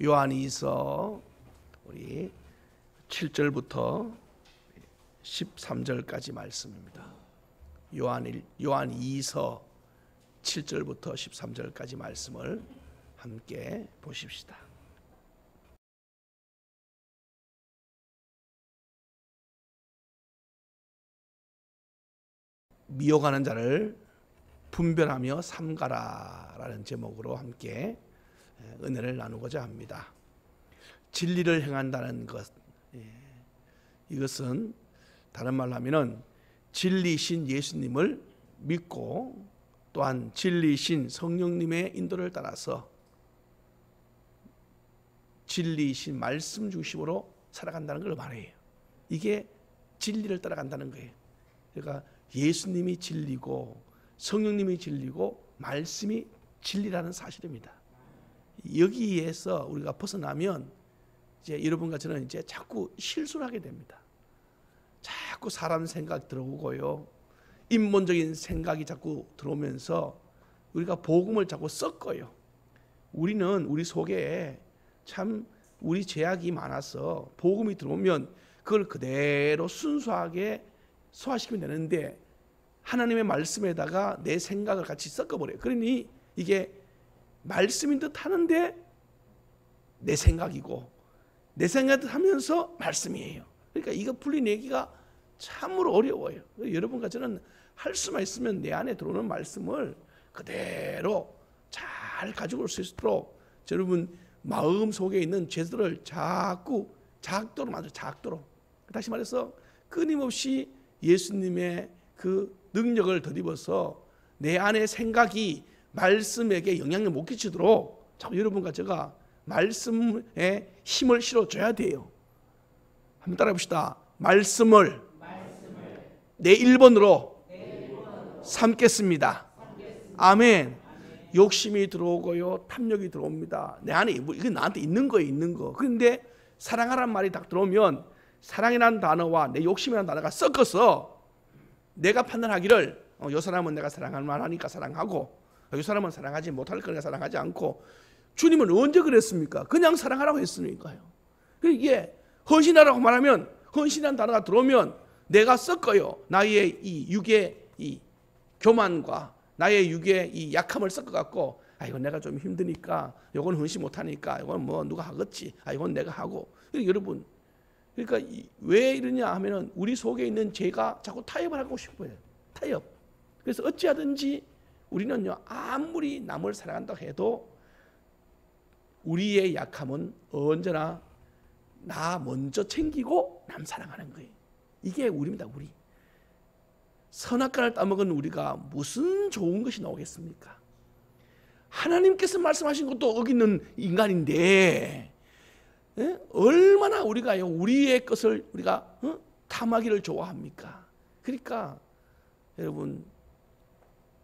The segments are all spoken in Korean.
요한이서 우리 7절부터 13절까지 말씀입니다. 요한이서 7절부터 13절까지 말씀을 함께 보십시다. 미혹하는 자를 분별하며 삼가라라는 제목으로 함께 은혜를 나누고자 합니다. 진리를 행한다는 것, 이것은 다른 말로 하면은 진리신 예수님을 믿고 또한 진리신 성령님의 인도를 따라서 진리신 말씀 중심으로 살아간다는 걸 말해요. 이게 진리를 따라간다는 거예요. 그러니까 예수님이 진리고 성령님이 진리고 말씀이 진리라는 사실입니다. 여기에서 우리가 벗어나면 이제 여러분과 저는 이제 자꾸 실수를 하게 됩니다. 자꾸 사람 생각 들어오고요, 인본적인 생각이 자꾸 들어오면서 우리가 복음을 자꾸 섞어요. 우리는 우리 속에 참 우리 죄악이 많아서 복음이 들어오면 그걸 그대로 순수하게 소화시키면 되는데 하나님의 말씀에다가 내 생각을 같이 섞어버려요. 그러니 이게 말씀인 듯 하는데 내 생각이고 내 생각 듯 하면서 말씀이에요. 그러니까 이거 풀리내기가 참으로 어려워요. 여러분과 저는 할 수만 있으면 내 안에 들어오는 말씀을 그대로 잘 가지고 올 수 있도록 여러분 마음 속에 있는 죄들을 자꾸 작도로 만들어. 작도로. 다시 말해서 끊임없이 예수님의 그 능력을 덧입어서 내 안의 생각이 말씀에게 영향을 못 끼치도록 자꾸 여러분과 제가 말씀에 힘을 실어줘야 돼요. 한번 따라해 봅시다. 말씀을 내 1번으로 삼겠습니다. 아멘. 욕심이 들어오고요, 탐욕이 들어옵니다. 내 안에 이게 나한테 있는 거예요, 있는 거. 그런데 사랑하라는 말이 딱 들어오면 사랑이라는 단어와 내 욕심이라는 단어가 섞어서 내가 판단하기를 이 사람은 내가 사랑할 만하니까 사랑하고 이 사람은 사랑하지 못할 거니까 사랑하지 않고, 주님은 언제 그랬습니까? 그냥 사랑하라고 했으니까요. 이게 헌신하라고 말하면 헌신이라는 단어가 들어오면 내가 섞어요. 나의 이 육의 이 교만과 나의 육의 이 약함을 섞어갖고 이건 내가 좀 힘드니까 이건 헌신 못하니까 이건 뭐 누가 하겠지, 이건 내가 하고. 여러분, 그러니까 왜 이러냐 하면은 우리 속에 있는 죄가 자꾸 타협을 하고 싶어요. 타협. 그래서 어찌하든지 우리는요, 아무리 남을 사랑한다고 해도 우리의 약함은 언제나 나 먼저 챙기고 남 사랑하는 거예요. 이게 우리입니다. 우리 선악과를 따먹은 우리가 무슨 좋은 것이 나오겠습니까? 하나님께서 말씀하신 것도 어기는 인간인데 얼마나 우리가 우리의 것을 우리가 탐하기를 좋아합니까? 그러니까 여러분,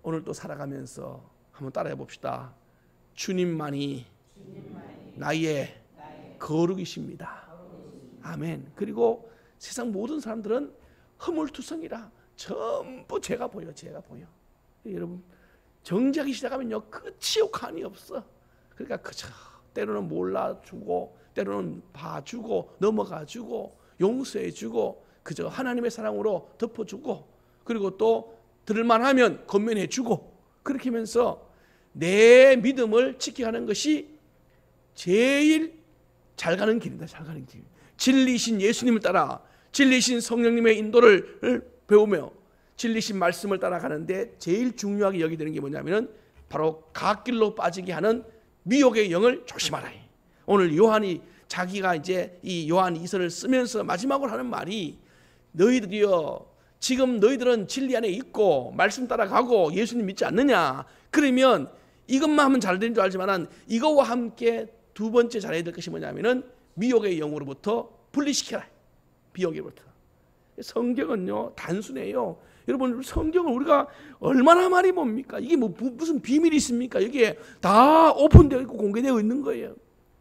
오늘 또 살아가면서 한번 따라해 봅시다. 주님만이 나의 거룩이십니다. 아멘. 그리고 세상 모든 사람들은 허물투성이라 전부 죄가 보여. 죄가 보여. 여러분, 정죄하기 시작하면요, 끝이 없고 없어. 그러니까 그저 때로는 몰라주고 때로는 봐주고 넘어가주고 용서해주고 그저 하나님의 사랑으로 덮어주고 그리고 또 들을만하면 권면해주고 그렇게 하면서 내 믿음을 지켜가는 것이 제일 잘 가는 길입니다. 잘 가는 길. 진리신 예수님을 따라 진리신 성령님의 인도를 배우며 진리신 말씀을 따라가는데 제일 중요하게 여기되는 게 뭐냐면은 바로 갓길로 빠지게 하는 미혹의 영을 조심하라. 오늘 요한이 자기가 이제 이 요한 이서를 쓰면서 마지막으로 하는 말이, 너희들이요, 지금 너희들은 진리 안에 있고 말씀 따라가고 예수님 믿지 않느냐? 그러면 이것만 하면 잘 되는 줄 알지만 이거와 함께 두 번째 잘해야 될 것이 뭐냐면은 미혹의 영으로부터 분리시켜라. 미혹으로부터. 성경은요, 단순해요. 여러분, 성경을 우리가 얼마나 많이 봅니까? 이게 뭐 무슨 비밀이 있습니까? 이게 다 오픈되어 있고 공개되어 있는 거예요.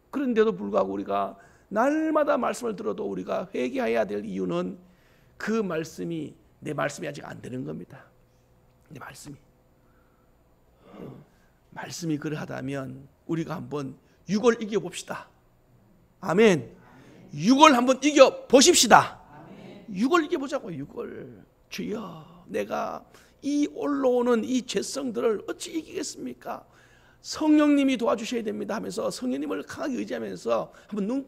그런데도 불구하고 우리가 날마다 말씀을 들어도 우리가 회개해야 될 이유는 그 말씀이 내 말씀이 아직 안 되는 겁니다. 내 말씀이 그러하다면 우리가 한번 육을 이겨봅시다. 아멘. 6월 한번 이겨 보십시다. 6월 이겨보자고. 6월. 주여, 내가 이 올라오는 이 죄성들을 어찌 이기겠습니까? 성령님이 도와주셔야 됩니다 하면서 성령님을 강하게 의지하면서 한번 눈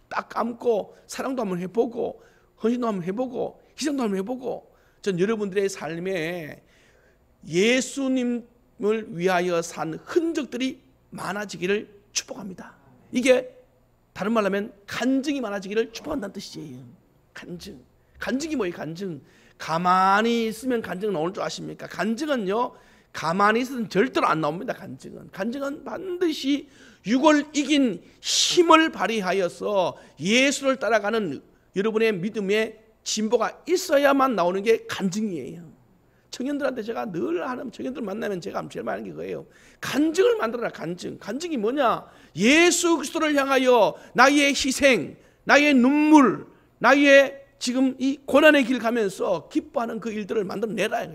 딱 감고 사랑도 한번 해보고 헌신도 한번 해보고 희생도 한번 해보고, 전 여러분들의 삶에 예수님을 위하여 산 흔적들이 많아지기를 축복합니다. 이게 다른 말로 하면 간증이 많아지기를 축복한다는 뜻이에요. 간증. 간증이 뭐예요? 간증. 가만히 있으면 간증 나올 줄 아십니까? 간증은요, 가만히 있으면 절대로 안 나옵니다. 간증은 반드시 6월 이긴 힘을 발휘하여서 예수를 따라가는 여러분의 믿음의 진보가 있어야만 나오는 게 간증이에요. 청년들한테 제가 늘 하는, 청년들 만나면 제가 제일 많은 게 그거예요. 간증을 만들어라. 간증이 뭐냐? 예수 그리스도를 향하여 나의 희생, 나의 눈물, 나의 지금 이 고난의 길 가면서 기뻐하는 그 일들을 만들어내라.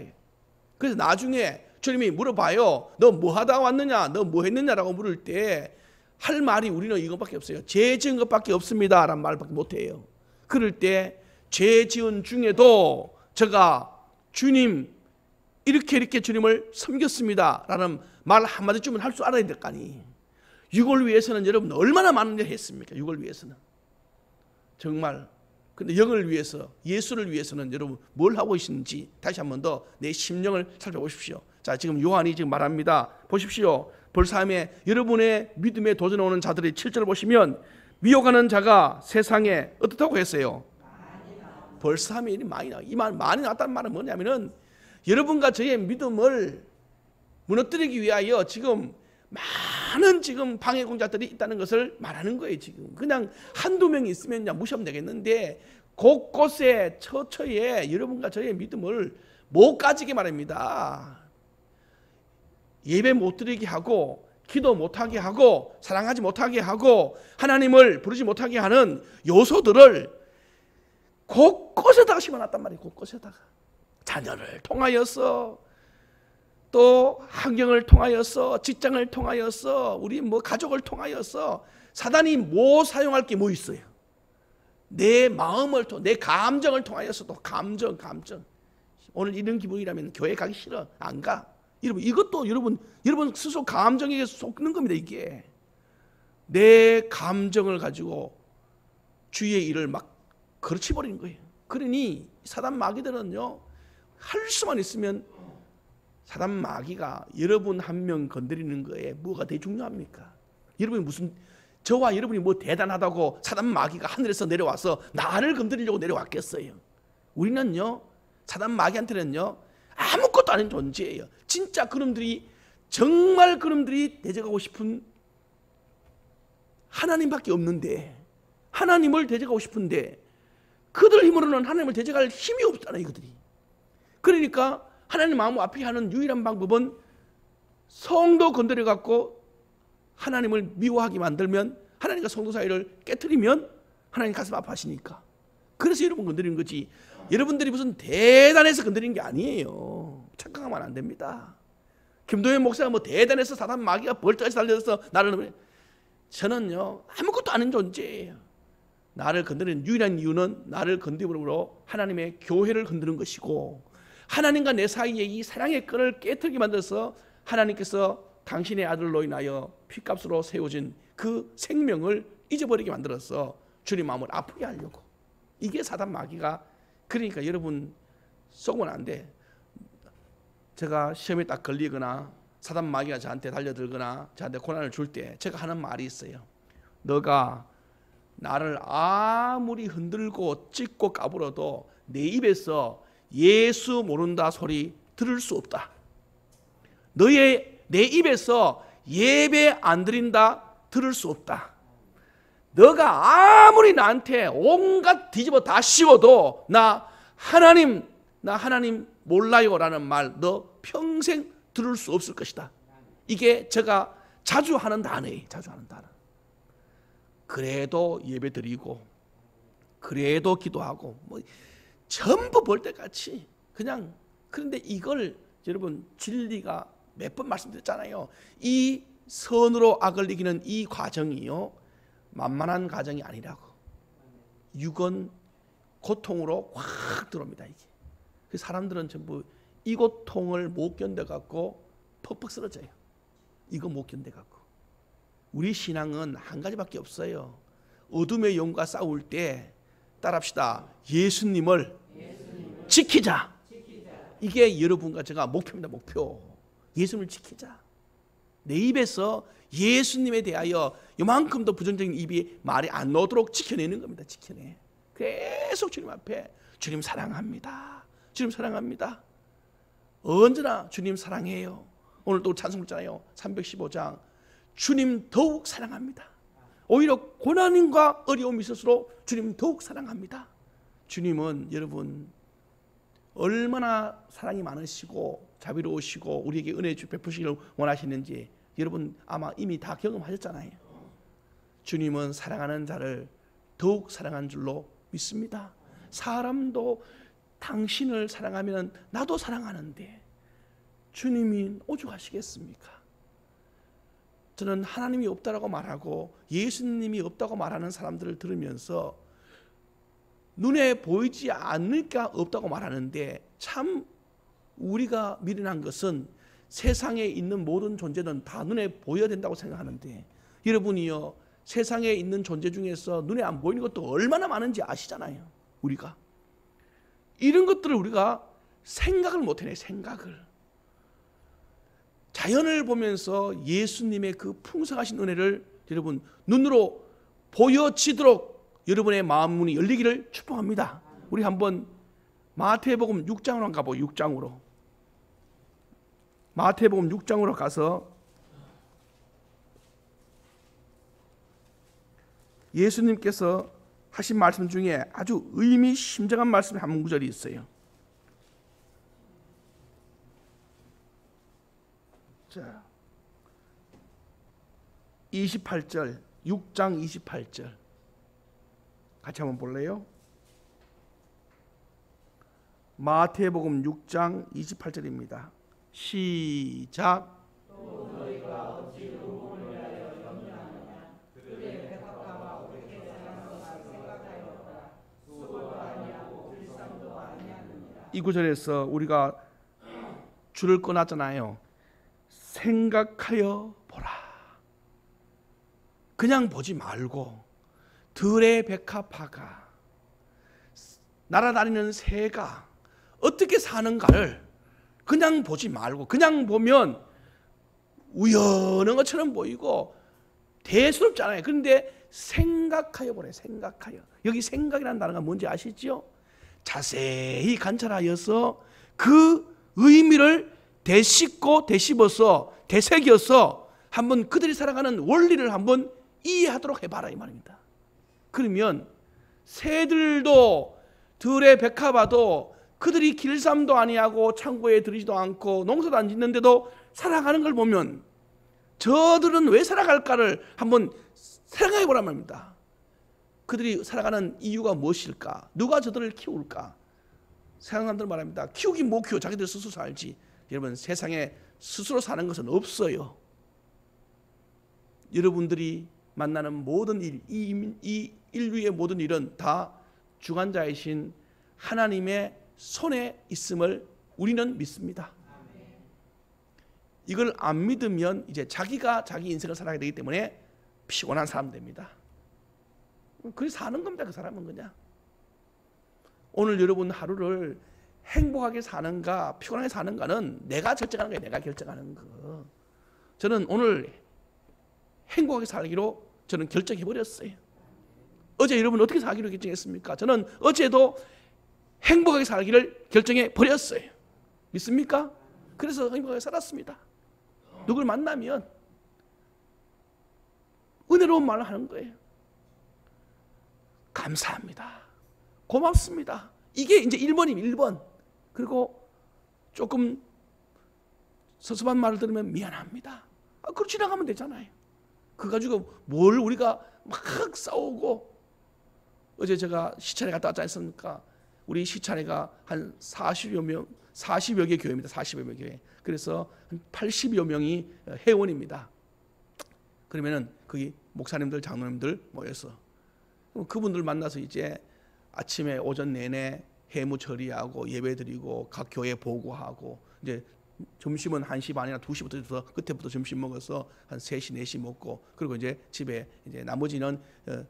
그래서 나중에 주님이 물어봐요. 너 뭐 하다 왔느냐? 너 뭐 했느냐라고 물을 때 할 말이 우리는 이것밖에 없어요. 죄 지은 것밖에 없습니다 라는 말밖에 못해요. 그럴 때 죄 지은 중에도 제가 주님 이렇게 주님을 섬겼습니다 라는 말 한마디쯤은 할 줄 알아야 될 거 아니. 6월 위해서는 여러분 얼마나 많은 일을 했습니까? 6월 위해서는 정말. 근데 영을 위해서, 예수를 위해서는 여러분 뭘 하고 계시는지 다시 한 번 더 내 심령을 살펴보십시오. 자, 지금 요한이 지금 말합니다. 보십시오. 벌사함에 여러분의 믿음에 도전해오는 자들의 7절을 보시면 미혹하는 자가 세상에 어떻다고 했어요? 벌사함에 일이 많이 나. 이 말 많이 나왔다는 말은 뭐냐면은 여러분과 저의 믿음을 무너뜨리기 위하여 지금 많은 지금 방해 공작들이 있다는 것을 말하는 거예요. 지금 그냥 한두 명이 있으면 무시하면 되겠는데 곳곳에 처처에 여러분과 저의 믿음을 못 가지게 말입니다. 예배 못 드리게 하고 기도 못하게 하고 사랑하지 못하게 하고 하나님을 부르지 못하게 하는 요소들을 곳곳에다가 심어놨단 말이에요. 곳곳에다가 자녀를 통하여서 또 환경을 통하여서 직장을 통하여서 우리 뭐 가족을 통하여서 사단이 뭐 사용할 게 뭐 있어요? 내 마음을 내 감정을 통하여서도 감정 오늘 이런 기분이라면 교회 가기 싫어 안 가. 여러분 이것도 여러분 스스로 감정에 속는 겁니다. 이게 내 감정을 가지고 주의 일을 막 그르치 버리는 거예요. 그러니 사단 마귀들은요 할 수만 있으면 사단 마귀가 여러분 한 명 건드리는 거에 뭐가 되게 중요합니까? 여러분이 무슨 저와 여러분이 뭐 대단하다고 사단 마귀가 하늘에서 내려와서 나를 건드리려고 내려왔겠어요? 우리는요 사단 마귀한테는요 아무것도 아닌 존재예요. 진짜 그놈들이 정말 그놈들이 대적하고 싶은 하나님밖에 없는데 하나님을 대적하고 싶은데 그들 힘으로는 하나님을 대적할 힘이 없잖아요. 이것들이. 그러니까 하나님 마음 앞에 하는 유일한 방법은 성도 건드려 갖고 하나님을 미워하게 만들면 하나님과 성도 사이를 깨트리면 하나님 가슴 아파하시니까. 그래서 여러분 건드리는 거지. 여러분들이 무슨 대단해서 건드리는 게 아니에요. 착각하면 안 됩니다. 김도현 목사가 뭐 대단해서 사단 마귀가 벌떡해서 달려서 나를, 저는요 아무것도 아닌 존재예요. 나를 건드리는 유일한 이유는 나를 건드림으로 하나님의 교회를 건드는 것이고 하나님과 내 사이에 이 사랑의 끈을 깨트리게 만들어서 하나님께서 당신의 아들로 인하여 핏값으로 세워진 그 생명을 잊어버리게 만들어서 주님 마음을 아프게 하려고. 이게 사단 마귀가. 그러니까 여러분 속으면 안 돼. 제가 시험에 딱 걸리거나 사단 마귀가 저한테 달려들거나 저한테 고난을 줄 때 제가 하는 말이 있어요. 너가 나를 아무리 흔들고 찢고 까불어도 내 입에서 예수 모른다 소리 들을 수 없다. 내 입에서 예배 안 드린다 들을 수 없다. 너가 아무리 나한테 온갖 뒤집어 다 씌워도 나 하나님 몰라요 라는 말 너 평생 들을 수 없을 것이다. 이게 제가 자주 하는 단어예요. 자주 하는 단어. 그래도 예배 드리고 그래도 기도하고 뭐 전부 볼 때같이 그냥. 그런데 이걸 여러분 진리가 몇 번 말씀드렸잖아요. 이 선으로 악을 이기는 이 과정이요 만만한 가정이 아니라고. 육은 고통으로 확 들어옵니다. 이게. 그 사람들은 전부 이 고통을 못 견뎌갖고 퍽퍽 쓰러져요. 이거 못 견뎌갖고. 우리 신앙은 한 가지밖에 없어요. 어둠의 영과 싸울 때 따라합시다. 예수님을 지키자. 이게 여러분과 제가 목표입니다. 목표. 예수님을 지키자. 내 입에서 예수님에 대하여 요만큼도 부정적인 입이 말이 안 나오도록 지켜내는 겁니다. 지켜내. 계속 주님 앞에 주님 사랑합니다. 주님 사랑합니다. 언제나 주님 사랑해요. 오늘 또 찬송 했잖아요. 315장. 주님 더욱 사랑합니다. 오히려 고난과 어려움이 있을수록 주님 더욱 사랑합니다. 주님은 여러분 얼마나 사랑이 많으시고 자비로우시고 우리에게 은혜 베푸시기를 원하시는지 여러분 아마 이미 다 경험하셨잖아요. 주님은 사랑하는 자를 더욱 사랑한 줄로 믿습니다. 사람도 당신을 사랑하면 나도 사랑하는데 주님이 오죽하시겠습니까? 저는 하나님이 없다라고 말하고 예수님이 없다고 말하는 사람들을 들으면서 눈에 보이지 않으니까 없다고 말하는데 참 우리가 미련한 것은 세상에 있는 모든 존재는 다 눈에 보여야 된다고 생각하는데 여러분이요 세상에 있는 존재 중에서 눈에 안 보이는 것도 얼마나 많은지 아시잖아요. 우리가 이런 것들을 우리가 생각을 못해내. 생각을 자연을 보면서 예수님의 그 풍성하신 은혜를 여러분 눈으로 보여지도록 여러분의 마음 문이 열리기를 축복합니다. 우리 한번 마태복음 6장으로 한번 가보고 6장으로 마태복음 6장으로 가서 예수님께서 하신 말씀 중에 아주 의미심장한 말씀이 한 구절이 있어요. 자, 28절 6장 28절 같이 한번 볼래요? 마태복음 6장 28절입니다. 시작. 이 구절에서 우리가 줄을 끊었잖아요. 생각하여 보라. 그냥 보지 말고 들의 백합화가 날아다니는 새가 어떻게 사는가를 그냥 보지 말고 그냥 보면 우연한 것처럼 보이고 대수롭잖아요. 그런데 생각하여 보래. 생각하여. 여기 생각이라는 단어가 뭔지 아시죠? 자세히 관찰하여서 그 의미를 되씹고 되씹어서 되새겨서 한번 그들이 살아가는 원리를 한번 이해하도록 해봐라 이 말입니다. 그러면 새들도 들의 백합화도 그들이 길쌈도 아니하고 창고에 들이지도 않고 농사도 안 짓는데도 살아가는 걸 보면 저들은 왜 살아갈까를 한번 생각해 보란 말입니다. 그들이 살아가는 이유가 무엇일까? 누가 저들을 키울까? 세상 사람들 말합니다. 키우긴 못 키워. 자기들 스스로 살지. 여러분 세상에 스스로 사는 것은 없어요. 여러분들이 만나는 모든 일, 이 인류의 모든 일은 다 주관자이신 하나님의 손에 있음을 우리는 믿습니다. 이걸 안 믿으면 이제 자기가 자기 인생을 살아가게 되기 때문에 피곤한 사람 됩니다. 그래서 사는 겁니다. 그 사람은 그냥. 오늘 여러분 하루를 행복하게 사는가 피곤하게 사는가는 내가 결정하는 거예요. 내가 결정하는 거. 저는 오늘 행복하게 살기로 저는 결정해버렸어요. 어제 여러분 어떻게 살기로 결정했습니까? 저는 어제도 행복하게 살기를 결정해버렸어요. 믿습니까? 그래서 행복하게 살았습니다. 누굴 만나면 은혜로운 말을 하는 거예요. 감사합니다. 고맙습니다. 이게 이제 1번입니다. 1번. 그리고 조금 섭섭한 말을 들으면 미안합니다. 그렇게 지나가면 되잖아요. 그거 가지고 뭘 우리가 막 싸우고. 어제 제가 시찰에 갔다 왔지 않습니까? 우리 시찰회가 한 40여 개 교회입니다. 40여 개 교회. 그래서 한 80여 명이 회원입니다. 그러면은 거기 목사님들, 장로님들 모여서 그분들 만나서 이제 아침에 오전 내내 해무 처리하고 예배드리고 각 교회 보고하고 이제 점심은 1시 반이나 2시부터 해서 그때부터 점심 먹어서 한 3시, 4시 먹고 그리고 이제 집에 이제 나머지는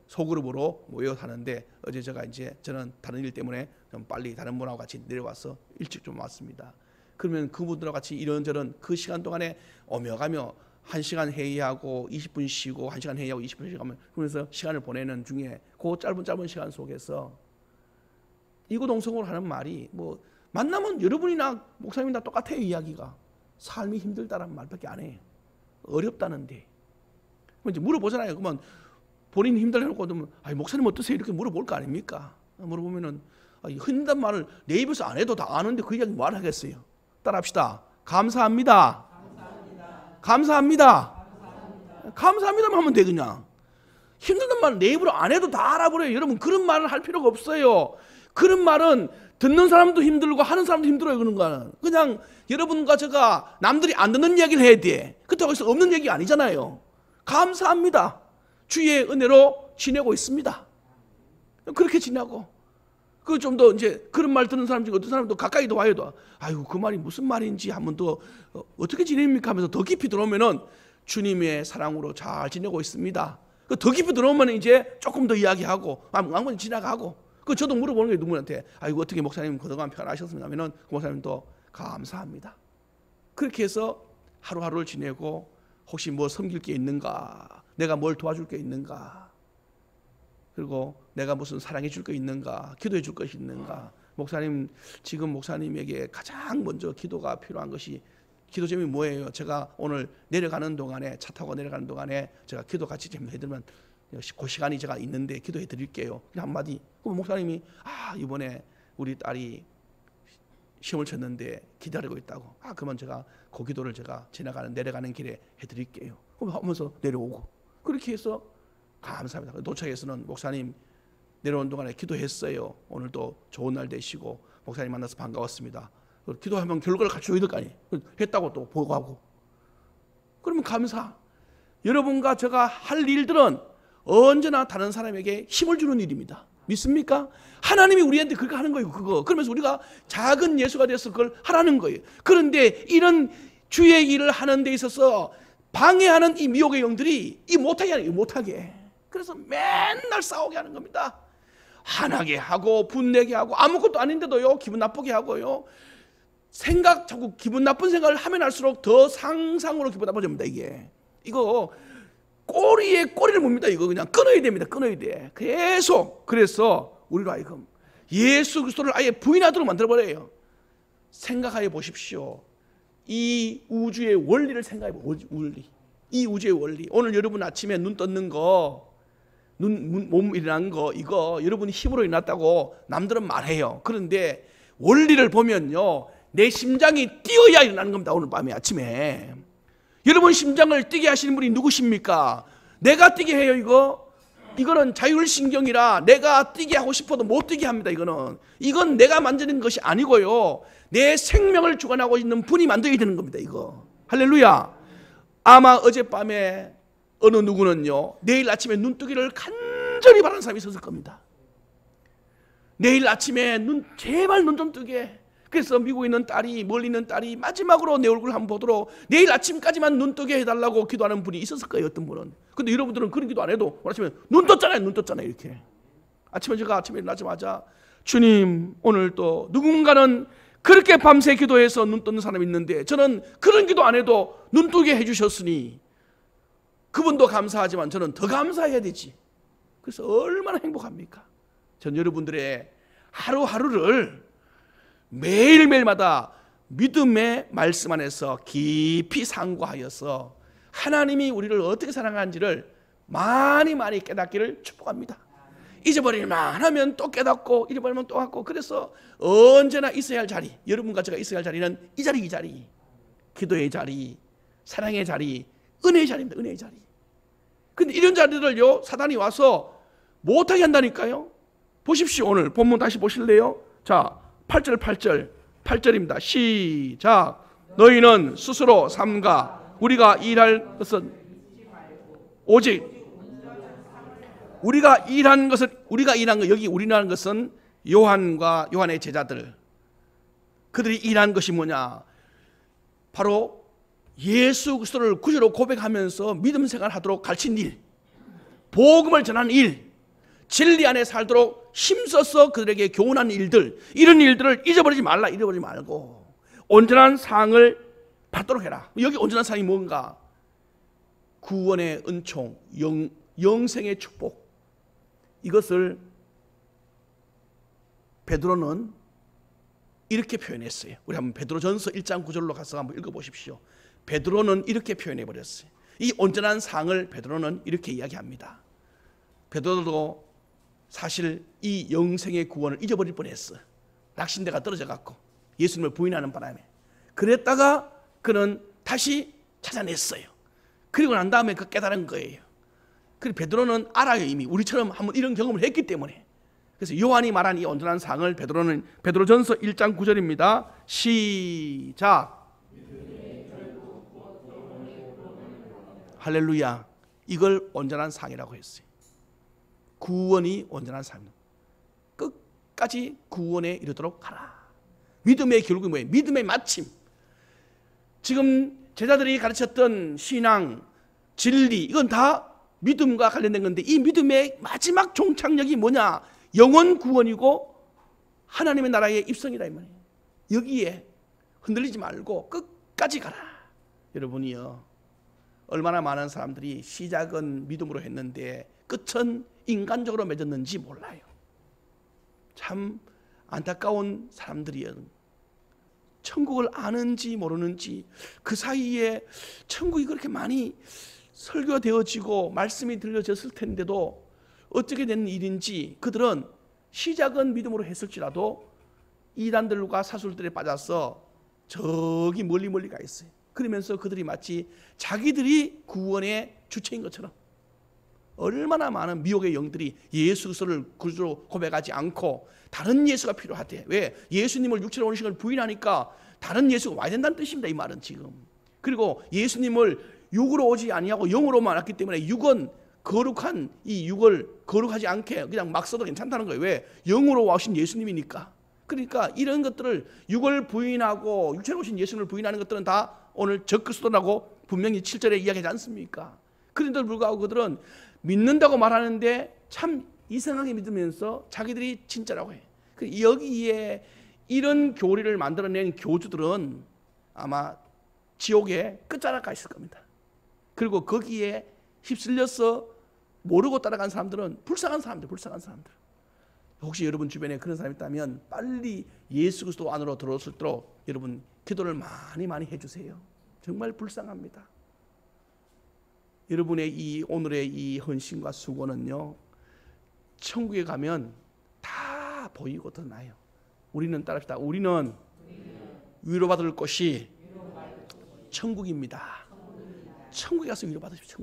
소그룹으로 모여 사는데 어제 저는 다른 일 때문에 좀 빨리 다른 분하고 같이 내려와서 일찍 좀 왔습니다. 그러면 그분들하고 같이 이런저런 그 시간 동안에 오며 가며 1시간 회의하고 20분 쉬고 1시간 회의하고 20분 쉬고 그러면서 시간을 보내는 중에 그 짧은 시간 속에서 이구동성으로 하는 말이 뭐 만나면 여러분이나 목사님이나 똑같아요. 이야기가 삶이 힘들다라는 말밖에 안 해요. 어렵다는데 이제 물어보잖아요. 그러면 본인이 힘들어놓고 목사님 어떠세요? 이렇게 물어볼 거 아닙니까? 물어보면은 흔한 말을 내 입에서 안 해도 다 아는데 그 이야기 뭐 하겠어요? 따라합시다. 감사합니다. 감사합니다만 하면 돼. 그냥 힘든 말 내 입으로 안 해도 다 알아버려요. 여러분 그런 말을 할 필요가 없어요. 그런 말은 듣는 사람도 힘들고 하는 사람도 힘들어요. 그런 거는 그냥 여러분과 제가 남들이 안 듣는 이야기를 해야 돼. 그때 거기서 없는 얘기 아니잖아요. 감사합니다. 주의 은혜로 지내고 있습니다. 그렇게 지내고 그 좀 더 이제 그런 말 듣는 사람 중에 어떤 사람도 가까이 더 와요. 아이고 그 말이 무슨 말인지 한번 더 어떻게 지냅니까 하면서 더 깊이 들어오면은 주님의 사랑으로 잘 지내고 있습니다. 더 깊이 들어오면 이제 조금 더 이야기하고 아무튼 지나가고 그 저도 물어보는 게 누구한테 아이고 어떻게 목사님 그동안 편하셨습니까 하면은 그 목사님도 감사합니다. 그렇게 해서 하루하루를 지내고 혹시 뭐 섬길 게 있는가, 내가 뭘 도와줄 게 있는가, 그리고 내가 무슨 사랑해 줄 거 있는가, 기도해 줄 것이 있는가. 목사님 지금 목사님에게 가장 먼저 기도가 필요한 것이 기도 제목이 뭐예요? 제가 오늘 내려가는 동안에 차 타고 내려가는 동안에 제가 기도 같이 좀 해드리면 그 시간이 제가 있는데 기도해 드릴게요. 한마디. 그럼 목사님이 이번에 우리 딸이 시험을 쳤는데 기다리고 있다고. 그러면 제가 그 기도를 제가 내려가는 길에 해드릴게요. 그럼 하면서 내려오고 그렇게 해서 감사합니다. 도착에서는 목사님 내려온 동안에 기도했어요. 오늘도 좋은 날 되시고 목사님 만나서 반가웠습니다. 기도하면 결과를 같이 줘야 될 거 아니에요. 했다고 또 보고하고. 그러면 감사. 여러분과 제가 할 일들은 언제나 다른 사람에게 힘을 주는 일입니다. 믿습니까? 하나님이 우리한테 그렇게 하는 거예요. 그러면서 우리가 작은 예수가 돼서 그걸 하라는 거예요. 그런데 이런 주의 일을 하는 데 있어서 방해하는 이 미혹의 영들이 못하게 하는 거예요. 못하게. 그래서 맨날 싸우게 하는 겁니다. 화나게 하고 분내게 하고 아무것도 아닌데도요 기분 나쁘게 하고요. 자꾸 기분 나쁜 생각을 하면 할수록 더 상상으로 기분 나빠집니다. 이거 꼬리에 꼬리를 묻니다. 이거 그냥 끊어야 됩니다. 끊어야 돼. 계속. 그래서 우리로 하여금 예수 그리스도를 아예 부인하도록 만들어버려요. 생각해 보십시오. 이 우주의 원리를 생각해 보십시오. 원리. 이 우주의 원리. 오늘 여러분 아침에 눈 떴는 거, 몸 일어난 거, 이거 여러분이 힘으로 일어났다고 남들은 말해요. 그런데 원리를 보면요, 내 심장이 뛰어야 일어나는 겁니다. 오늘 밤에 아침에. 여러분 심장을 뛰게 하시는 분이 누구십니까? 내가 뛰게 해요. 이거는 자율신경이라 내가 뛰게 하고 싶어도 못 뛰게 합니다. 이건 내가 만드는 것이 아니고요, 내 생명을 주관하고 있는 분이 만들게 되는 겁니다. 할렐루야. 아마 어젯밤에 어느 누구는요, 내일 아침에 눈뜨기를 간절히 바라는 사람이 있었을 겁니다. 내일 아침에 제발 눈 좀 뜨게. 그래서 미국에 있는 딸이, 멀리 있는 딸이 마지막으로 내 얼굴 한번 보도록 내일 아침까지만 눈 뜨게 해달라고 기도하는 분이 있었을 거예요. 어떤 분은. 근데 여러분들은 그런 기도 안 해도 오늘 아침에 눈 떴잖아요. 이렇게. 아침에 일어나자마자 주님, 오늘 또 누군가는 그렇게 밤새 기도해서 눈 떴는 사람이 있는데 저는 그런 기도 안 해도 눈 뜨게 해주셨으니 그분도 감사하지만 저는 더 감사해야 되지. 그래서 얼마나 행복합니까? 전 여러분들의 하루하루를 매일매일마다 믿음의 말씀 안에서 깊이 상고하여서 하나님이 우리를 어떻게 사랑하는지를 많이 깨닫기를 축복합니다. 잊어버릴만 하면 또 깨닫고, 잊어버리면 또 하고, 그래서 언제나 있어야 할 자리, 여러분과 제가 있어야 할 자리는 이 자리, 기도의 자리, 사랑의 자리, 은혜의 자리입니다. 은혜의 자리. 근데 이런 자리들을요, 사단이 와서 못하게 한다니까요. 보십시오. 오늘 본문 다시 보실래요? 자, 8절입니다. 시작. 너희는 스스로 삼가 우리가 일할 것은 오직 우리가 일한 것은 여기 우리라는 것은 요한과 요한의 제자들, 그들이 일한 것이 뭐냐? 바로 예수 그리스도를 구주로 고백하면서 믿음 생활하도록 가르친 일, 복음을 전하는 일, 진리 안에 살도록 힘써서 그들에게 교훈하는 일들, 이런 일들을 잊어버리지 말고 온전한 상을 받도록 해라. 여기 온전한 상이 뭔가? 구원의 은총, 영생의 축복. 이것을 베드로는 이렇게 표현했어요. 우리 한번 베드로전서 1장 9절로 가서 한번 읽어보십시오. 베드로는 이렇게 표현해 버렸어요. 이 온전한 상을 베드로는 이렇게 이야기합니다. 베드로도 사실 이 영생의 구원을 잊어버릴 뻔했어. 낙신대가 떨어져 갖고 예수님을 부인하는 바람에. 그랬다가 그는 다시 찾아냈어요. 그리고 난 다음에 그 깨달은 거예요. 그리고 베드로는 알아요. 이미 우리처럼 한번 이런 경험을 했기 때문에. 그래서 요한이 말한 이 온전한 상을 베드로전서 1장 9절입니다. 시작. 할렐루야. 이걸 온전한 상이라고 했어요. 구원이 온전한 상입니다. 끝까지 구원에 이르도록 가라. 믿음의 결국이 뭐예요? 믿음의 마침. 지금 제자들이 가르쳤던 신앙, 진리, 이건 다 믿음과 관련된 건데, 이 믿음의 마지막 종착역이 뭐냐? 영원 구원이고 하나님의 나라의 입성이다 이 말이에요. 여기에 흔들리지 말고 끝까지 가라. 여러분이요, 얼마나 많은 사람들이 시작은 믿음으로 했는데 끝은 인간적으로 맺었는지 몰라요. 참 안타까운 사람들이에요. 천국을 아는지 모르는지, 그 사이에 천국이 그렇게 많이 설교되어지고 말씀이 들려졌을 텐데도 어떻게 된 일인지, 그들은 시작은 믿음으로 했을지라도 이단들과 사술들에 빠져서 저기 멀리 가 있어요. 그러면서 그들이 마치 자기들이 구원의 주체인 것처럼, 얼마나 많은 미혹의 영들이 예수 그리스도를 구주로 고백하지 않고 다른 예수가 필요하대. 왜? 예수님을 육체로 오신 걸 부인하니까 다른 예수가 와야 된다는 뜻입니다, 이 말은 지금. 그리고 예수님을 육으로 오지 아니하고 영으로만 왔기 때문에 육은 거룩한 이 육을 거룩하지 않게 그냥 막 써도 괜찮다는 거예요. 왜? 영으로 오신 예수님이니까. 그러니까 이런 것들을 육을 부인하고 육체로 오신 예수님을 부인하는 것들은 다 오늘 적그리스도라고 분명히 7절에 이야기하지 않습니까? 그런데도 불구하고 그들은 믿는다고 말하는데 참 이상하게 믿으면서 자기들이 진짜라고 해. 여기에 이런 교리를 만들어낸 교주들은 아마 지옥에 끝자락 가 있을 겁니다. 그리고 거기에 휩쓸려서 모르고 따라간 사람들은 불쌍한 사람들. 혹시 여러분 주변에 그런 사람이 있다면 빨리 예수 그리스도 안으로 들어올 수 있도록 여러분 기도를 많이 해주세요. 정말 불쌍합니다. 여러분의 이 오늘의 이 헌신과 수고는요, 천국에 가면 다 보이고 드러나요. 우리는 따라합시다. 우리는 위로받을 곳이 천국입니다. 천국에 가서 위로받으십시오.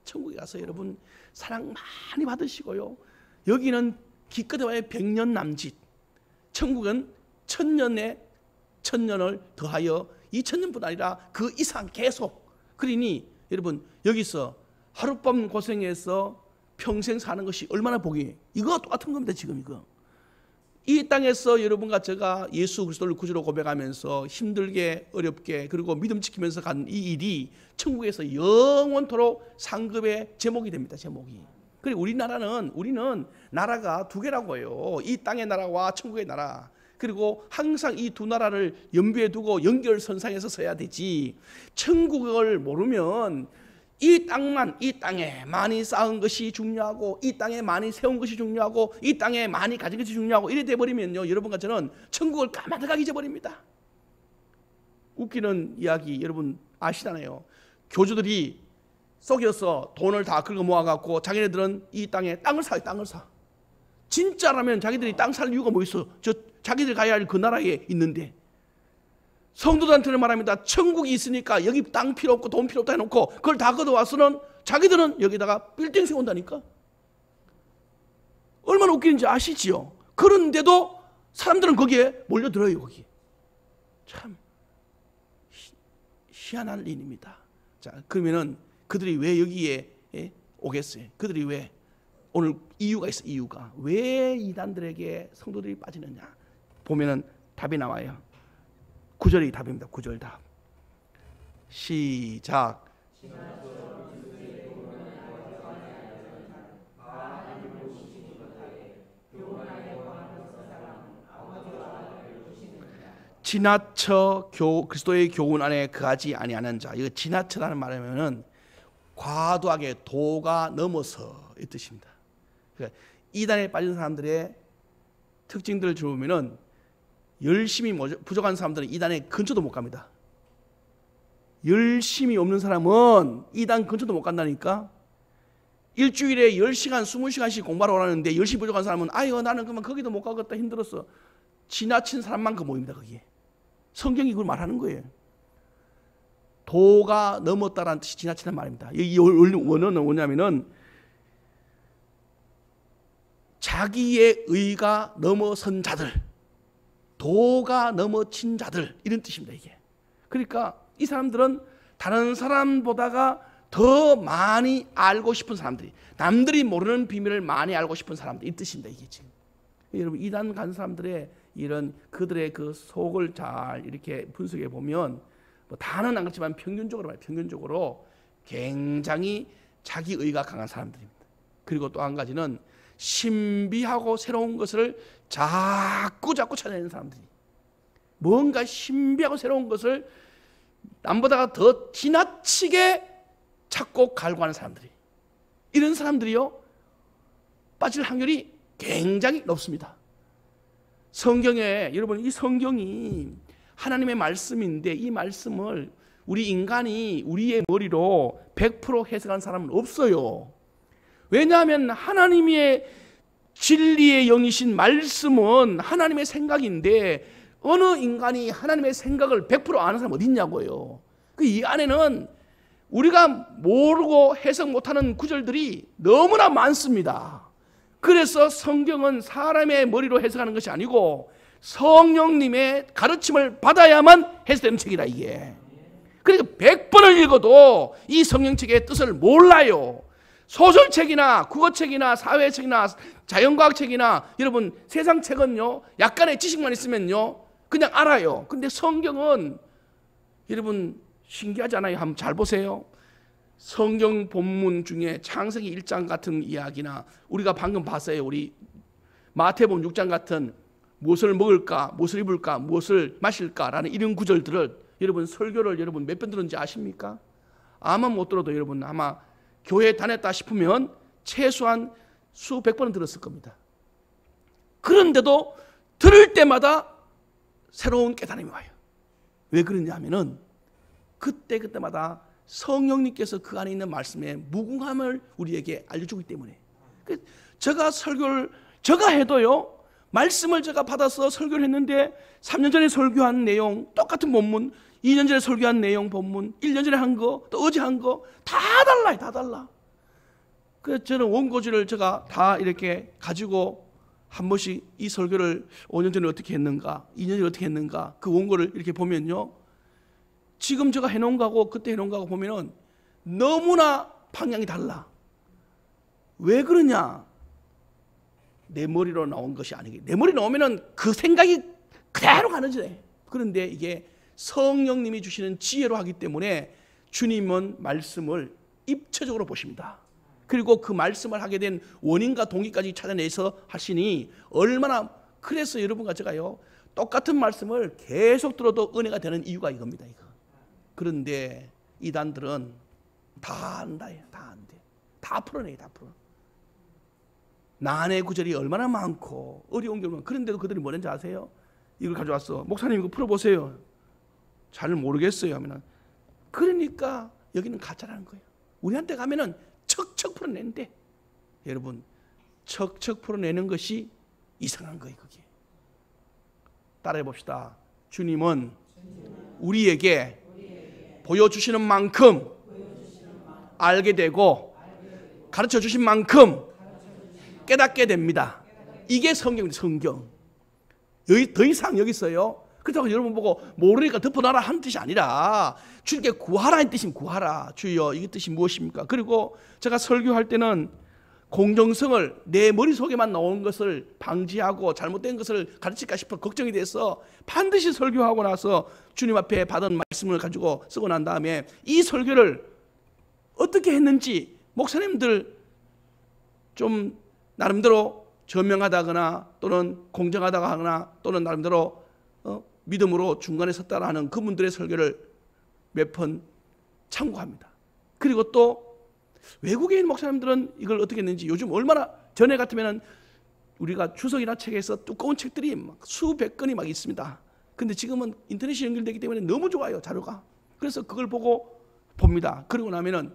천국에 가서 여러분 사랑 많이 받으시고요. 여기는 기껏해봐야 100년 남짓, 천국은 1000년을 더하여 2000년뿐 아니라 그 이상 계속. 그러니 여러분 여기서 하룻밤 고생해서 평생 사는 것이 얼마나 복이에요. 이거 똑같은 겁니다. 지금 이거. 이 땅에서 여러분과 제가 예수 그리스도를 구주로 고백하면서 힘들게 어렵게 그리고 믿음 지키면서 간 이 일이 천국에서 영원토록 상급의 제목이 됩니다. 제목이. 그리고 우리는 나라가 두 개라고 해요. 이 땅의 나라와 천국의 나라. 그리고 항상 이 두 나라를 염두에 두고 연결선상에서 서야 되지. 천국을 모르면 이 땅에 많이 쌓은 것이 중요하고, 이 땅에 많이 세운 것이 중요하고, 이 땅에 많이 가진 것이 중요하고, 이래 돼버리면요, 여러분과 저는 천국을 까마득하게 잊어버립니다. 웃기는 이야기 여러분 아시잖아요. 교주들이 속여서 돈을 다 긁어 모아갖고 자기네들은 이 땅에 땅을 사. 진짜라면 자기들이 땅 살 이유가 뭐 있어? 자기들 가야 할 그 나라에 있는데. 성도들한테는 말합니다. 천국이 있으니까 여기 땅 필요 없고 돈 필요 없다 해놓고 그걸 다 걷어와서는 자기들은 여기다가 빌딩 세운다니까. 얼마나 웃기는지 아시지요? 그런데도 사람들은 거기에 몰려들어요. 거기. 참 희한한 일입니다. 자, 그러면은 그들이 왜 여기에 오겠어요. 그들이 왜? 오늘 이유가 있어. 이유가 왜 이단들에게 성도들이 빠지느냐 보면은 답이 나와요. 9절이 답입니다. 9절 답. 시작. 지나쳐 그리스도의 교훈 안에 거하지 아니하는 자. 이거 지나쳐라는 말이면은 과도하게 도가 넘어서 이 뜻입니다. 그러니까 이단에 빠진 사람들의 특징들을 보면은 열심히 부족한 사람들은 이단에 근처도 못 갑니다. 열심히 없는 사람은 이단 근처도 못 간다니까. 일주일에 10시간 20시간씩 공부하러 오라는데 열심히 부족한 사람은 아유 나는 그만 거기도 못 가겠다 힘들었어. 지나친 사람만큼 모입니다. 거기에. 성경이 그걸 말하는 거예요. 도가 넘었다라는 뜻이 지나치는 말입니다. 이 원어는 뭐냐면은 자기의 의가 넘어선 자들, 도가 넘어친 자들 이런 뜻입니다. 이게. 그러니까 이 사람들은 다른 사람보다가 더 많이 알고 싶은 사람들이, 남들이 모르는 비밀을 많이 알고 싶은 사람들 이 뜻입니다. 이게 지금. 여러분 이단 간 사람들의 이런 그들의 그 속을 잘 이렇게 분석해 보면 뭐 다는 안 그렇지만 평균적으로 말이에요. 평균적으로 굉장히 자기 의가 강한 사람들입니다. 그리고 또 한 가지는 신비하고 새로운 것을 자꾸 찾아내는 사람들이, 뭔가 신비하고 새로운 것을 남보다 더 지나치게 찾고 갈구하는 사람들이, 이런 사람들이요 빠질 확률이 굉장히 높습니다. 성경에 여러분 이 성경이 하나님의 말씀인데 이 말씀을 우리 인간이 우리의 머리로 100% 해석한 사람은 없어요. 왜냐하면 하나님의 진리의 영이신 말씀은 하나님의 생각인데 어느 인간이 하나님의 생각을 100% 아는 사람 어디 있냐고요. 이 안에는 우리가 모르고 해석 못하는 구절들이 너무나 많습니다. 그래서 성경은 사람의 머리로 해석하는 것이 아니고 성령님의 가르침을 받아야만 해석되는 책이다 이게. 그러니까 100번을 읽어도 이 성경책의 뜻을 몰라요. 소설책이나 국어책이나 사회책이나 자연과학책이나 여러분 세상 책은요 약간의 지식만 있으면요 그냥 알아요. 근데 성경은 여러분 신기하지 않아요? 한번 잘 보세요. 성경 본문 중에 창세기 1장 같은 이야기나 우리가 방금 봤어요. 우리 마태복음 6장 같은 무엇을 먹을까, 무엇을 입을까, 무엇을 마실까라는 이런 구절들을 여러분 설교를 여러분 몇 번 들었는지 아십니까? 아마 못 들어도 여러분 아마 교회 다녔다 싶으면 최소한 수백 번은 들었을 겁니다. 그런데도 들을 때마다 새로운 깨달음이 와요. 왜 그러냐 하면은 그때마다 성령님께서 그 안에 있는 말씀의 무궁함을 우리에게 알려주기 때문에. 제가 해도요 말씀을 제가 받아서 설교를 했는데 3년 전에 설교한 내용 똑같은 본문, 2년 전에 설교한 내용 본문, 1년 전에 한 거, 또 어제 한 거 다 달라요. 다 달라. 그래서 저는 원고지를 제가 다 이렇게 가지고 한 번씩 이 설교를 5년 전에 어떻게 했는가, 2년 전에 어떻게 했는가 그 원고를 이렇게 보면요 지금 제가 해놓은 거하고 그때 해놓은 거하고 보면은 너무나 방향이 달라. 왜 그러냐? 내 머리로 나온 것이 아니기. 내 머리 나오면은 그 생각이 그대로 가는 거래. 그런데 이게 성령님이 주시는 지혜로 하기 때문에 주님은 말씀을 입체적으로 보십니다. 그리고 그 말씀을 하게 된 원인과 동기까지 찾아내서 하시니 얼마나. 그래서 여러분과 제가요 똑같은 말씀을 계속 들어도 은혜가 되는 이유가 이겁니다. 이거. 그런데 이단들은 다 안다. 다 안 돼. 다 풀어내. 다 풀어. 난의 구절이 얼마나 많고 어려운 게 얼마나. 그런데도 그들이 뭐랬는지 아세요? 이걸 가져왔어. 목사님 이거 풀어보세요. 잘 모르겠어요 하면은 그러니까 여기는 가짜라는 거예요. 우리한테 가면은 척척 풀어내는데 여러분 척척 풀어내는 것이 이상한 거예요. 그게. 따라해 봅시다. 주님은 우리에게 보여주시는 만큼 알게 되고 가르쳐 주신 만큼 깨닫게 됩니다. 이게 성경입니다. 성경. 더 이상 여기 있어요 그렇다고 여러분 보고 모르니까 덮어놔라 하는 뜻이 아니라 주님께 구하라는 뜻입니다. 구하라. 주여, 이게 뜻이 무엇입니까? 그리고 제가 설교할 때는 공정성을 내 머릿속에만 나오는 것을 방지하고 잘못된 것을 가르칠까 싶어 걱정이 돼서 반드시 설교하고 나서 주님 앞에 받은 말씀을 가지고 쓰고 난 다음에 이 설교를 어떻게 했는지 목사님들 좀 나름대로 저명하다거나 또는 공정하다거나 또는 나름대로 믿음으로 중간에 섰다라는 그분들의 설교를 몇 번 참고합니다. 그리고 또 외국에 있는 목사님들은 이걸 어떻게 했는지, 요즘 얼마나 전에 같으면 우리가 주석이나 책에서 두꺼운 책들이 막 수백 건이 막 있습니다. 근데 지금은 인터넷이 연결되기 때문에 너무 좋아요, 자료가. 그래서 그걸 보고 봅니다. 그러고 나면은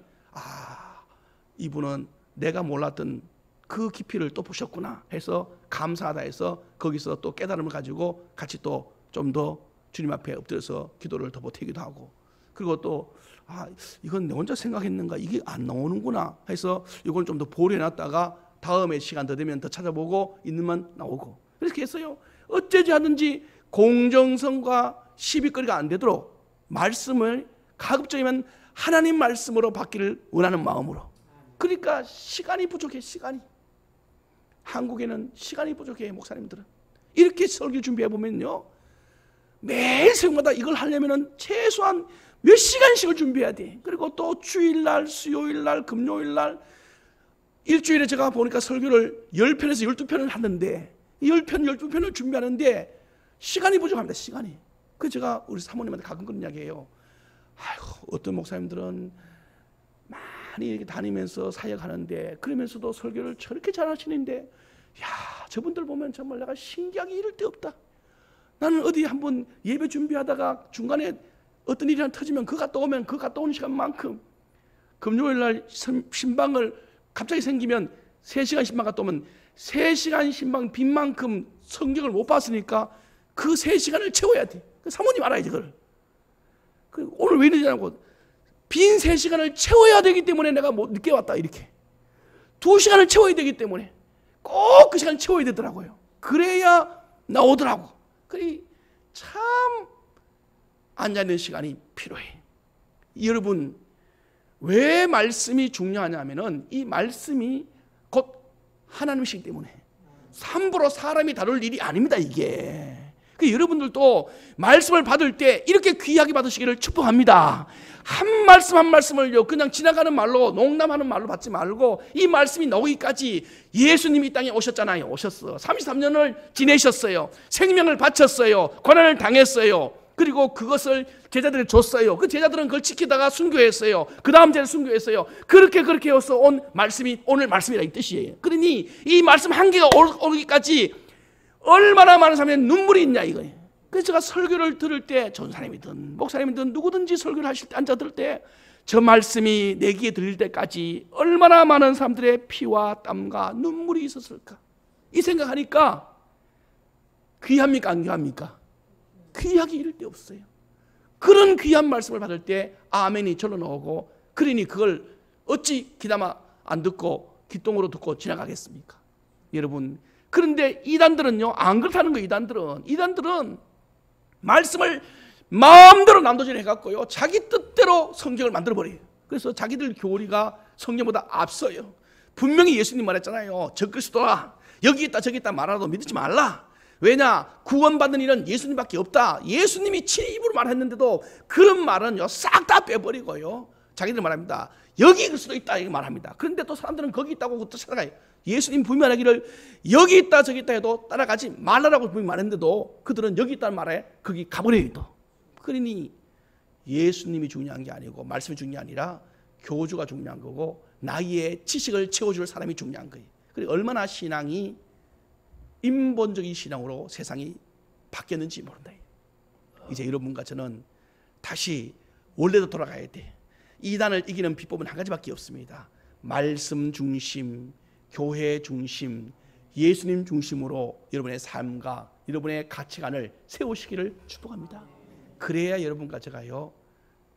이분은 내가 몰랐던 그 깊이를 또 보셨구나 해서 감사하다 해서 거기서 또 깨달음을 가지고 같이 또 좀 더 주님 앞에 엎드려서 기도를 더 보태기도 하고, 그리고 또 이건 내 혼자 생각했는가, 이게 안 나오는구나 해서 이걸 좀 더 보류해놨다가 다음에 시간 더 되면 더 찾아보고 있는만 나오고, 그렇게 했어요. 어쩌지 하든지 공정성과 시비거리가 안 되도록 말씀을 가급적이면 하나님 말씀으로 받기를 원하는 마음으로. 그러니까 시간이 부족해. 시간이, 한국에는 시간이 부족해. 목사님들은 이렇게 설교 준비해 보면요, 매일 새벽마다 이걸 하려면은 최소한 몇 시간씩을 준비해야 돼. 그리고 또 주일날, 수요일날, 금요일날, 일주일에 제가 보니까 설교를 10편에서 12편을 하는데 10편, 12편을 준비하는데 시간이 부족합니다. 시간이. 그래서 제가 우리 사모님한테 가끔 그런 이야기해요. 어떤 목사님들은 많이 이렇게 다니면서 사역하는데 그러면서도 설교를 저렇게 잘하시는데, 저분들 보면 정말 내가 신기하게 이럴 데 없다. 나는 어디 한번 예배 준비하다가 중간에 어떤 일이 하나 터지면 그 갔다 오면 그 갔다 오는 시간만큼, 금요일날 신방을 갑자기 생기면 3시간 신방 갔다 오면 3시간 신방 빈 만큼 성경을 못 봤으니까 그 3시간을 채워야 돼. 사모님 알아야지 그걸. 오늘 왜 이러냐고, 빈 3시간을 채워야 되기 때문에 내가 늦게 왔다 이렇게. 2시간을 채워야 되기 때문에 꼭 그 시간을 채워야 되더라고요. 그래야 나오더라고. 그래 참 앉아있는 시간이 필요해. 여러분, 왜 말씀이 중요하냐면은 이 말씀이 곧 하나님이시기 때문에 함부로 사람이 다룰 일이 아닙니다, 이게. 여러분들도 말씀을 받을 때 이렇게 귀하게 받으시기를 축복합니다. 한 말씀 한 말씀을요 그냥 지나가는 말로, 농담하는 말로 받지 말고, 이 말씀이 나오기까지 예수님이 이 땅에 오셨잖아요. 오셨어. 33년을 지내셨어요. 생명을 바쳤어요. 고난을 당했어요. 그리고 그것을 제자들에게 줬어요. 그 제자들은 그걸 지키다가 순교했어요. 그 다음 제자 순교했어요. 그렇게 해서 온 말씀이 오늘 말씀이라 이 뜻이에요. 그러니 이 말씀 한 개가 오르기까지 얼마나 많은 사람이 눈물이 있냐 이거예요. 그래서 제가 설교를 들을 때, 전사님이든 목사님이든 누구든지 설교를 하실 때 앉아 들을 때 저 말씀이 내 귀에 들릴 때까지 얼마나 많은 사람들의 피와 땀과 눈물이 있었을까, 이 생각하니까 귀합니까 안 귀합니까? 귀하기 이를 데 없어요. 그런 귀한 말씀을 받을 때 아멘이 절로 나오고, 그러니 그걸 어찌 귀담아 안 듣고 귓동으로 듣고 지나가겠습니까? 여러분, 그런데 이단들은요 안 그렇다는 거예요. 이단들은 말씀을 마음대로 난도질 해갖고요 자기 뜻대로 성경을 만들어버려요. 그래서 자기들 교리가 성경보다 앞서요. 분명히 예수님 말했잖아요. 적그리스도라, 여기 있다 저기 있다 말하라도 믿지 말라. 왜냐, 구원받는 일은 예수님밖에 없다. 예수님이 친히 입으로 말했는데도 그런 말은요 싹 다 빼버리고요 자기들 말합니다. 여기 그리스도 있다 이렇게 말합니다. 그런데 또 사람들은 거기 있다고 또 찾아가요. 예수님 분명하기를 여기 있다 저기 있다 해도 따라가지 말라라고 분명히 말했는데도 그들은 여기 있다는 말에 거기 가버려요 또. 그러니 예수님이 중요한 게 아니고 말씀이 중요한 게 아니라 교주가 중요한 거고, 나의 지식을 채워줄 사람이 중요한 거예요. 그리고 얼마나 신앙이 인본적인 신앙으로 세상이 바뀌었는지 모른다. 이제 여러분과 저는 다시 원래로 돌아가야 돼. 이단을 이기는 비법은 한 가지밖에 없습니다. 말씀 중심, 교회 중심, 예수님 중심으로 여러분의 삶과 여러분의 가치관을 세우시기를 축복합니다. 그래야 여러분과 제가요,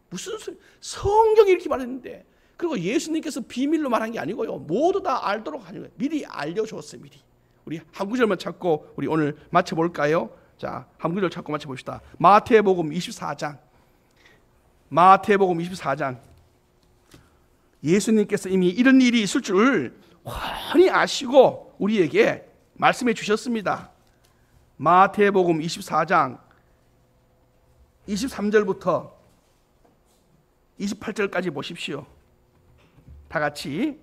무슨 성경이 이렇게 말했는데, 그리고 예수님께서 비밀로 말한 게 아니고요 모두 다 알도록 하는 거예요. 미리 알려줬어요. 미리. 우리 한 구절만 찾고 우리 오늘 마쳐볼까요? 자, 한 구절 찾고 맞춰 봅시다. 마태복음 24장. 마태복음 24장. 예수님께서 이미 이런 일이 있을 줄 훤히 아시고 우리에게 말씀해 주셨습니다. 마태복음 24장 23절부터 28절까지 보십시오. 다 같이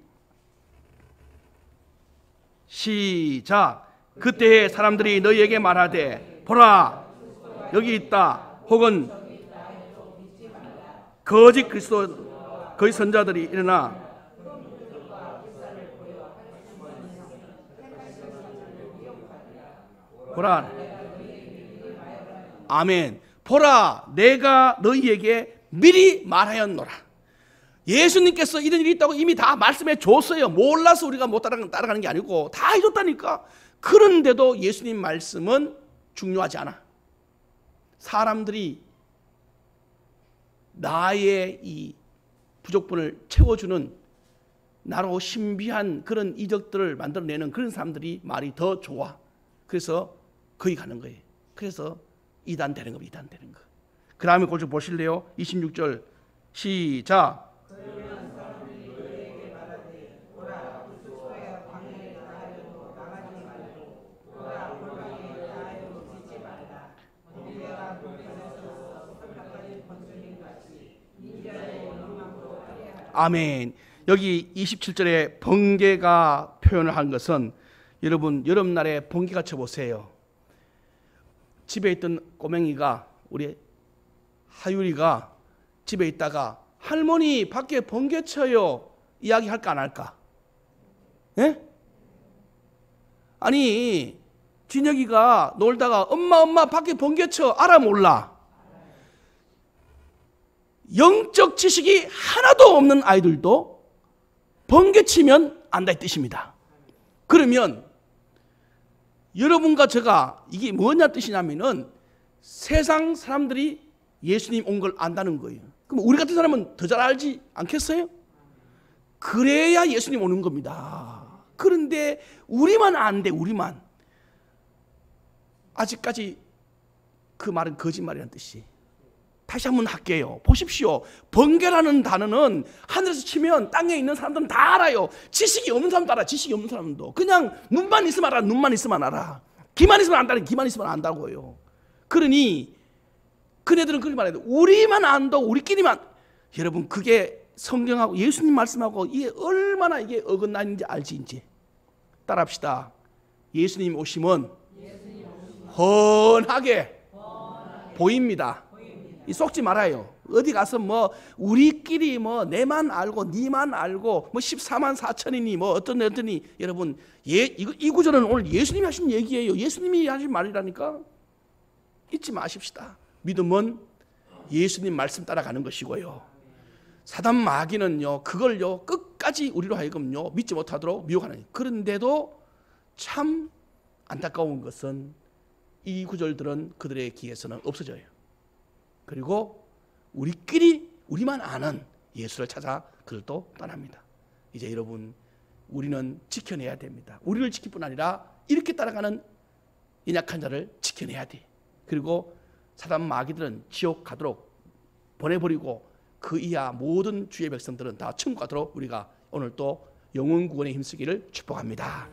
시작. 그때에 사람들이 너희에게 말하되 보라 여기 있다 혹은 거짓 그리스도 거짓 선자들이 일어나 보라 아멘. 보라 내가 너희에게 미리 말하였노라. 예수님께서 이런 일이 있다고 이미 다 말씀해 줬어요. 몰라서 우리가 못 따라가는 게 아니고 다 해줬다니까. 그런데도 예수님 말씀은 중요하지 않아. 사람들이 나의 이 부족분을 채워주는 나로 신비한 그런 이적들을 만들어내는 그런 사람들이 말이 더 좋아. 그래서 거기 가는 거예요. 그래서 이단 되는 겁니다. 이단 되는 거. 그 다음에 그걸 좀 보실래요? 26절 시작. 아멘. 여기 27절에 번개가 표현을 한 것은 여러분 여름날에 번개가 쳐보세요. 집에 있던 꼬맹이가 우리 하율이가 집에 있다가 할머니 밖에 번개 쳐요 이야기 할까 안 할까? 예? 아니 진혁이가 놀다가 엄마 밖에 번개 쳐 알아 몰라? 영적 지식이 하나도 없는 아이들도 번개 치면 안다 이 뜻입니다. 그러면 여러분과 제가 이게 뭐냐 뜻이냐면은 세상 사람들이 예수님 온 걸 안다는 거예요. 그럼 우리 같은 사람은 더 잘 알지 않겠어요? 그래야 예수님 오는 겁니다. 그런데 우리만 안 돼. 우리만. 아직까지 그 말은 거짓말이라는 뜻이. 다시 한번 할게요. 보십시오. 번개라는 단어는 하늘에서 치면 땅에 있는 사람들은 다 알아요. 지식이 없는 사람도 알아. 지식이 없는 사람도. 그냥 눈만 있으면 알아. 눈만 있으면 알아. 귀만 있으면 안다는 귀만 있으면 안다고요. 그러니 그네들은 그렇게 말해요. 우리만 안다고 우리끼리만. 여러분 그게 성경하고 예수님 말씀하고 이게 얼마나 이게 어긋나는지 알지 이제. 따라합시다. 예수님 오심은 훤하게 보입니다. 이 속지 말아요. 어디 가서 뭐 우리끼리 뭐 내만 알고 니만 알고 뭐 14만 4천이니 뭐 어떠니 여러분 이 구절은 오늘 예수님이 하신 얘기예요. 예수님이 하신 말이라니까. 잊지 마십시다. 믿음은 예수님 말씀 따라가는 것이고요. 사단 마귀는요 그걸요 끝까지 우리로 하여금요 믿지 못하도록 미혹하는. 그런데도 참 안타까운 것은 이 구절들은 그들의 귀에서는 없어져요. 그리고 우리만 아는 예수를 찾아 그들도 떠납니다. 이제 여러분 우리는 지켜내야 됩니다. 우리를 지킬 뿐 아니라 이렇게 따라가는 연약한 자를 지켜내야 돼. 그리고 사단 마귀들은 지옥 가도록 보내버리고 그 이하 모든 주의 백성들은 다 천국 가도록 우리가 오늘 또 영혼 구원에 힘쓰기를 축복합니다.